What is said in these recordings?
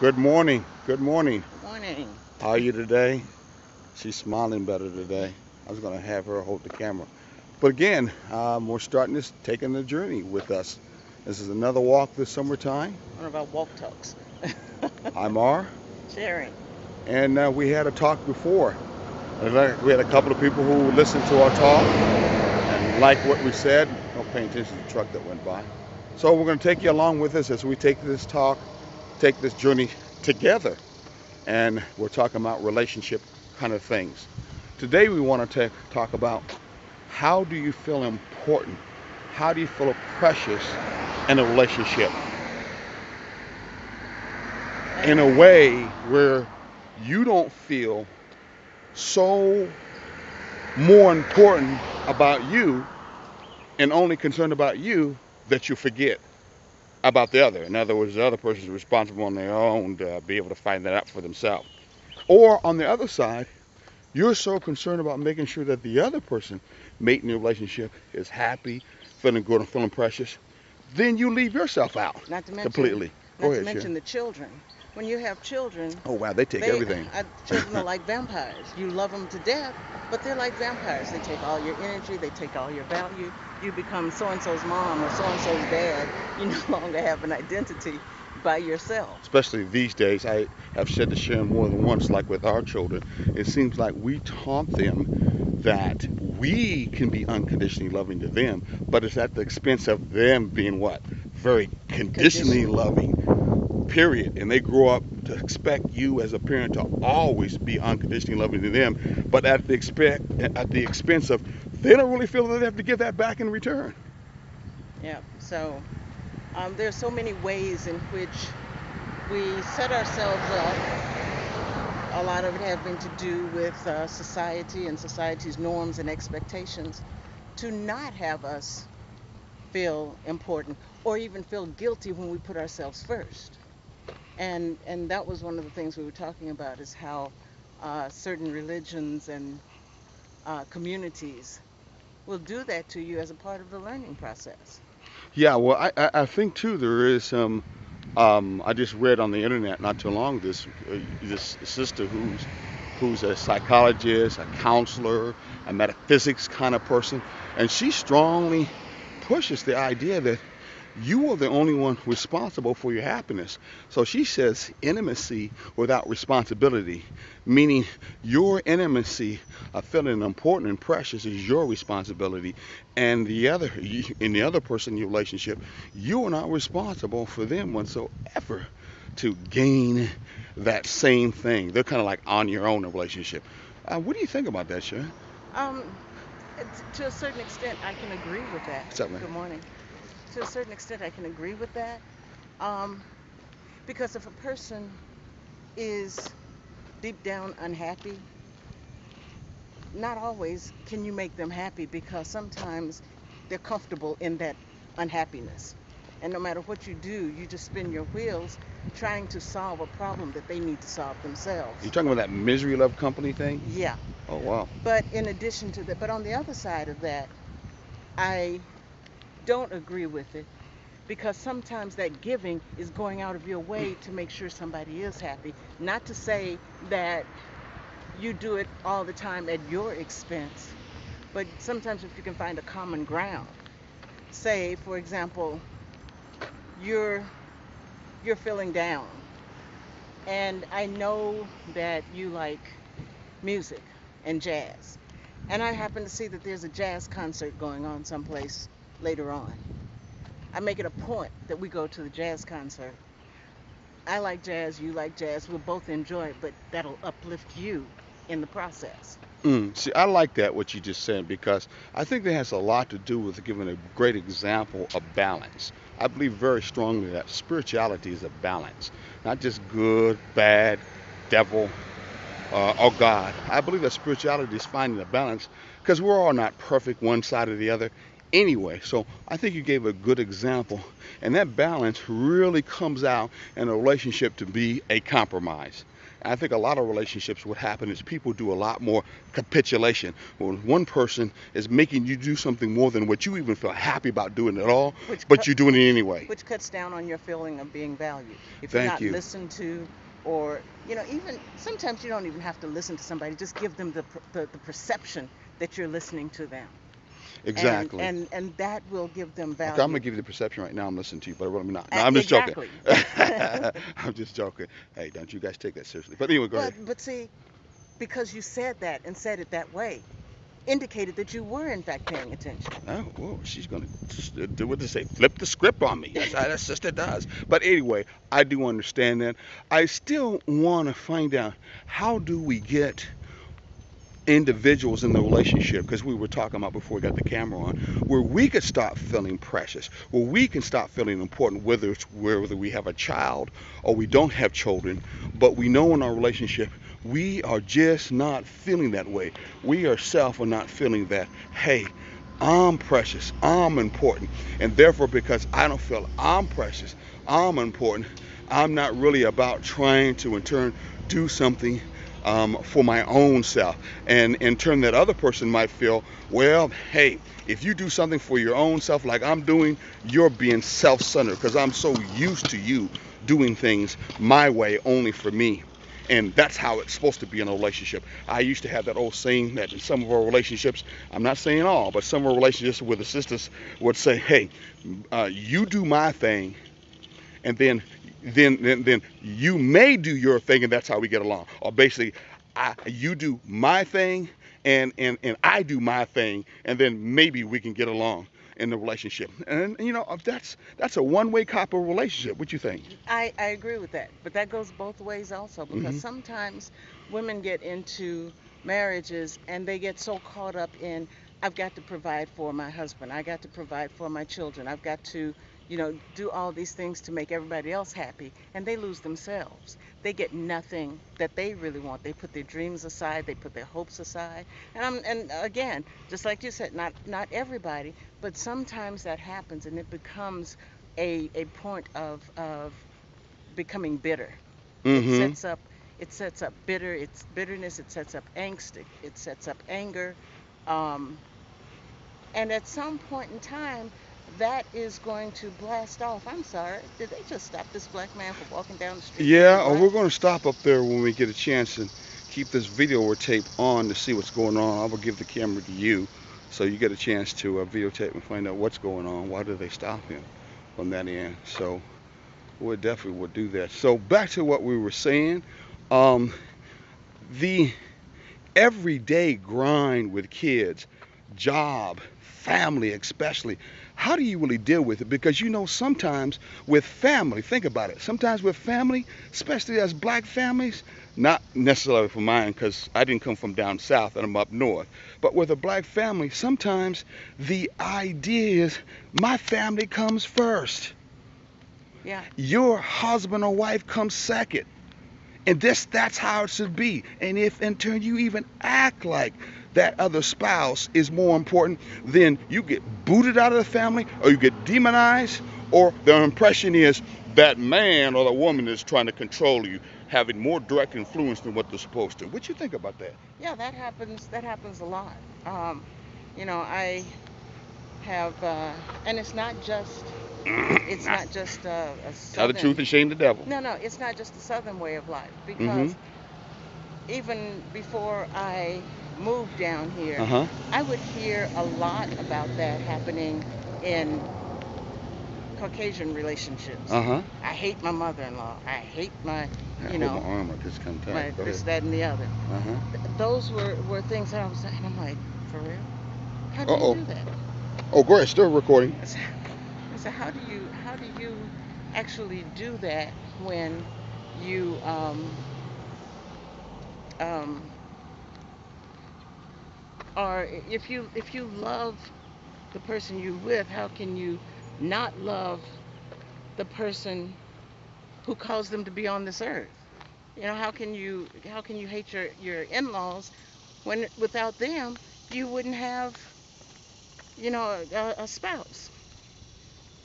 Good morning. Good morning. Good morning. How are you today? She's smiling better today. I was going to have her hold the camera. But again, we're starting this, taking the journey with us. This is another walk this summertime. One of our walk talks. I'm R, Sharing. and we had a talk before. We had a couple of people who listened to our talk and liked what we said. Don't pay attention to the truck that went by. So we're going to take you along with us as we take this talk, take this journey together. And we're talking about relationship kind of things. Today we want to talk about how do you feel important? How do you feel precious in a relationship? In a way where you don't feel so more important about you and only concerned about you that you forget about the other. In other words, the other person is responsible on their own to be able to find that out for themselves. Or on the other side, you're so concerned about making sure that the other person, mate in your relationship, is happy, feeling good, and feeling precious, then you leave yourself out Not to mention, completely. Go not to ahead, mention Sharon. the children. When you have children, Oh wow, they take they everything. children are like vampires. You love them to death, but they're like vampires. They take all your energy. They take all your value. You become so and so's mom or so and so's dad. You no longer have an identity by yourself. Especially these days, I have said to Sharon more than once, like with our children, it seems like we taught them that we can be unconditionally loving to them, but it's at the expense of them being what? Very conditionally Conditionally. loving, period. And they grow up to expect you as a parent to always be unconditionally loving to them, but at the expense of they don't really feel that they have to give that back in return. Yeah. So there's so many ways in which we set ourselves up. A lot of it having to do with society and society's norms and expectations to not have us feel important or even feel guilty when we put ourselves first. And that was one of the things we were talking about is how certain religions and communities will do that to you as a part of the learning process. Yeah, well, I think too there is some. I just read on the internet not too long this sister who's a psychologist, a counselor, a metaphysics kind of person, and she strongly pushes the idea that you are the only one responsible for your happiness. So she says intimacy without responsibility, meaning your intimacy of feeling important and precious is your responsibility, and in the other person in your relationship, you are not responsible for them whatsoever to gain that same thing. They're kind of like on your own in a relationship. What do you think about that, Sharon? Um, to a certain extent, I can agree with that. What's up, man? Good morning. To a certain extent, I can agree with that. Um, because if a person is deep down unhappy, not always can you make them happy because sometimes they're comfortable in that unhappiness. And no matter what you do, you just spin your wheels trying to solve a problem that they need to solve You themselves. talking about that misery love company thing? Yeah. Oh wow. But in addition to that, but on the other side of that, I don't agree with it because sometimes that giving is going out of your way to make sure somebody is happy. Not to say that you do it all the time at your expense, but sometimes if you can find a common ground. Say, for example, you're you're feeling down, and I know that you like music and jazz, and I happen to see that there's a jazz concert going on someplace later on. I make it a point that we go to the jazz concert. I like jazz, you like jazz, we'll both enjoy it, but that'll uplift you in the process. See, I like that what you just said because I think that has a lot to do with giving a great example of balance. I believe very strongly that spirituality is a balance, not just good, bad, devil, or God. I believe that spirituality is finding a balance because we're all not perfect one side or the other anyway. So I think you gave a good example, and that balance really comes out in a relationship to be a compromise. I think a lot of relationships, what happen is people do a lot more capitulation. When one person is making you do something more than what you even feel happy about doing at all, which but you're doing it anyway. which cuts down on your feeling of being valued. If you're Thank not you. listened to, or even sometimes you don't even have to listen to somebody. Just give them the perception that you're listening to them, and Exactly. and and that will give them Okay, I'm gonna value. give you the perception right now. I'm listening to you, but I'm not. No, I'm just joking. Exactly. I'm just joking. Hey, don't you guys take that seriously. But anyway, go ahead. But see, because you said that and said it that way, indicated that you were in fact paying attention. Oh, whoa, she's gonna do what they say, flip the script on me. That's how that sister does. But anyway, I do understand that. I still want to find out, how do we get individuals in the relationship, because we were talking about before we got the camera on, where we could start feeling precious, where we can start feeling important, whether we have a child or we don't have children, but we know in our relationship we are just not feeling that way. We ourselves are not feeling that, hey, I'm precious, I'm important, and therefore, because I don't feel I'm precious, I'm important, I'm not really about trying to in turn do something for my own self. And in turn, that other person might feel, well, hey, if you do something for your own self like I'm doing, you're being self-centered because I'm so used to you doing things my way, only for me. And that's how it's supposed to be in a relationship. I used to have that old saying that in some of our relationships, I'm not saying all, but some of our relationships where the sisters would say, hey, you do my thing, and then you may do your thing, and that's how we get along. Or basically, you do my thing, and I do my thing, and then maybe we can get along in the relationship. And that's a one-way type of relationship. What you think? I agree with that, but that goes both ways also, because Hmm. sometimes women get into marriages and they get so caught up in, I've got to provide for my husband, I got to provide for my children, I've got to, do all these things to make everybody else happy, and they lose themselves. They get nothing that they really want. They put their dreams aside, they put their hopes aside. And again, just like you said, not everybody, but sometimes that happens and it becomes a point of becoming bitter. It Hmm. sets up it sets up bitterness, it sets up angst, it sets up anger. Um, and at some point in time, that is going to blast off. I'm sorry, did they just stop this black man from walking down the street wearing Yeah, or we're black? going to stop up there when we get a chance and keep this video or tape on to see what's going on. I will give the camera to you so you get a chance to videotape and find out what's going on. Why did they stop him from that end? So we definitely would do that. So back to what we were saying. Um, the everyday grind with kids, job, family especially. How do you really deal with it? Because sometimes with family, think about it. Sometimes with family, especially as black families, not necessarily for mine because I didn't come from down south and I'm up north, but with a black family, sometimes the idea is my family comes first. Yeah. Your husband or wife comes second. And that's how it should be. And if in turn you even act like that other spouse is more important, then you get booted out of the family, or you get demonized, or the impression is that man or the woman is trying to control you, having more direct influence than what they're supposed to. What you think about that? Yeah, that happens a lot. um, I have and it's not just a Tell the truth southern. and shame the devil. No, it's not just a southern way of life, Mm-hmm. because even before I moved down here, Uh-huh. I would hear a lot about that happening in Caucasian relationships. Uh-huh. I hate my mother-in-law. I hate my, I you hold my know, arm like this kind of tight. my Go ahead. this, that, and the other. Uh-huh. Those were things that I was saying. I'm like, for real? How do you Uh-oh. do that? Oh, go ahead. Still recording. I said, how do you actually do that when you um or if you love the person you with, how can you not love the person who caused them to be on this earth? How can you hate your in-laws when without them you wouldn't have, a spouse?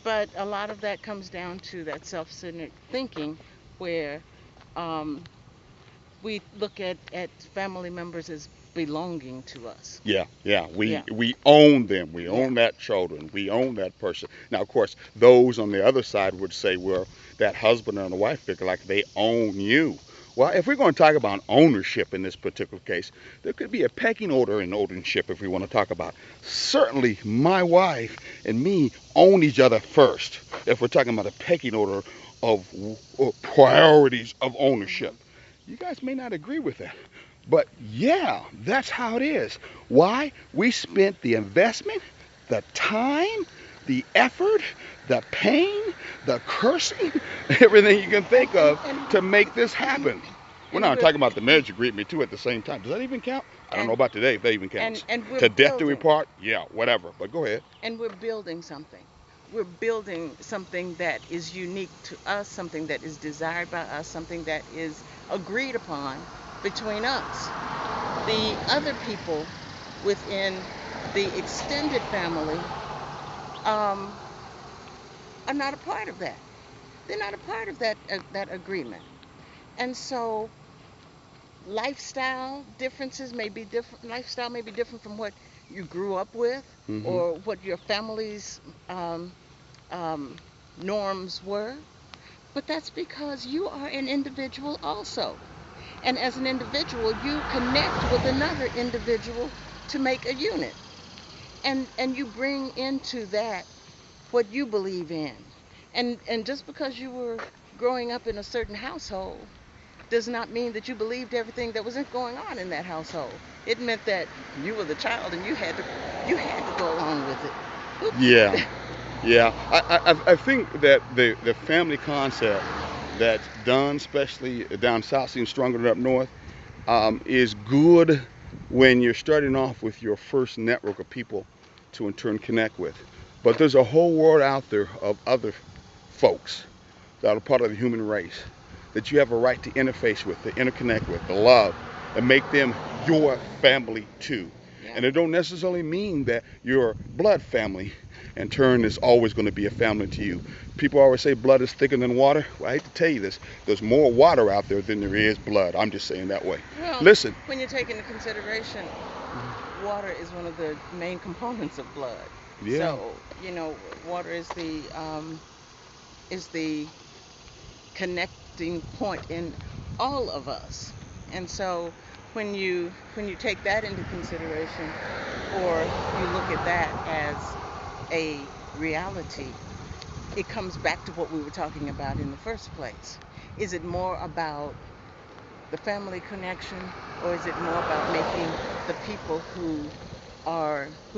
But a lot of that comes down to that self-centered thinking, where um we look at family members as belonging to us. Yeah, yeah. Yeah, We own them. We yeah. own that children. We own that person. Now, of course, those on the other side would say, well, that husband and the wife figure like they own you. Well, if we're going to talk about ownership in this particular case, there could be a pecking order in ownership if we want to talk about. Certainly, my wife and me own each other first. If we're talking about a pecking order of priorities of ownership, Mhm. you guys may not agree with that. But yeah, that's how it is. Why? We spent the investment, the time, the effort, the pain, the cursing, everything you can And think and of and to make this happen. We're and not we're talking about the marriage agreement too at the same time. Does that even count? I don't know and about today if that even counts. and we're To death do we building. part? Yeah, whatever. But go ahead. And we're building something. We're building something that is unique to us, something that is desired by us, something that is agreed upon between us. The other people within the extended family um, are not a part of that. They're not a part of that agreement. And so lifestyle differences may be different. Lifestyle may be different from what you grew up with Hmm. or what your family's um, um, norms were, but that's because you are an individual also. And as an individual, you connect with another individual to make a unit. And you bring into that what you believe in. And just because you were growing up in a certain household does not mean that you believed everything that was going on in that household. It meant that you were the child and you had to go along with it. Yeah, Oops. yeah. I think that the family concept that's done, especially down south, seems stronger than up north, is good when you're starting off with your first network of people to in turn connect with. But there's a whole world out there of other folks that are part of the human race that you have a right to interface with, to interconnect with, to love, and make them your family too. Yeah. And it don't necessarily mean that your blood family in turn is always going to be a family to you. People always say blood is thicker than water. Well, I hate to tell you this. There's more water out there than there is blood. I'm just saying that way. Well, Listen. when you take into consideration water is one of the main components of blood. Yeah. So, water is the connecting point in all of us. And so when you take that into consideration or you look at that as a reality, it comes back to what we were talking about in the first place. Is it more about the family connection, or is it more about making the people who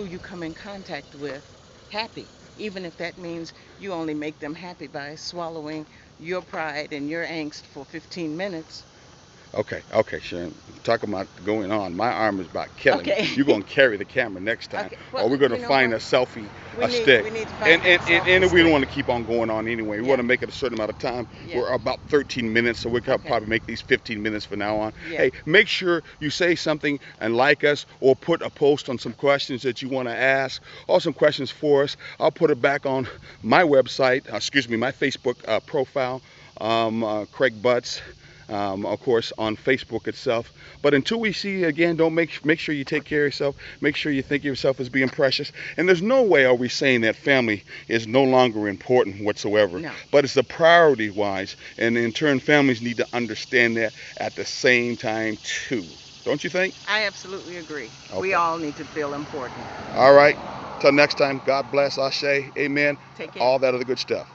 you come in contact with happy, even if that means you only make them happy by swallowing your pride and your angst for 15 minutes? Okay, okay, Sharon. Talking about going on. My arm is about killing me. Okay. You're gonna carry the camera next time, Okay, or well, we're gonna you know find what, a selfie, we a need stick, we need to and find and that and, selfie and we don't stick. want to keep on going on anyway. We want Yeah, to make it a certain amount of time. yeah. We're about 13 minutes, so we can Okay, probably make these 15 minutes from now on. yeah. Hey, make sure you say something and like us, or put a post on some questions that you want to ask, or some questions for us. I'll put it back on my website. Excuse me, my Facebook profile, Craig Butts. Of course, on Facebook itself. But until we see you again, don't make sure you take care of yourself. Make sure you think of yourself as being precious. And there's no way are we saying that family is no longer important whatsoever. No. But it's the priority wise, and in turn, families need to understand that at the same time too. Don't you think? I absolutely agree. We Okay. all need to feel important. All right. Till next time. God bless. Ashe. Amen. Take care. All that other good stuff.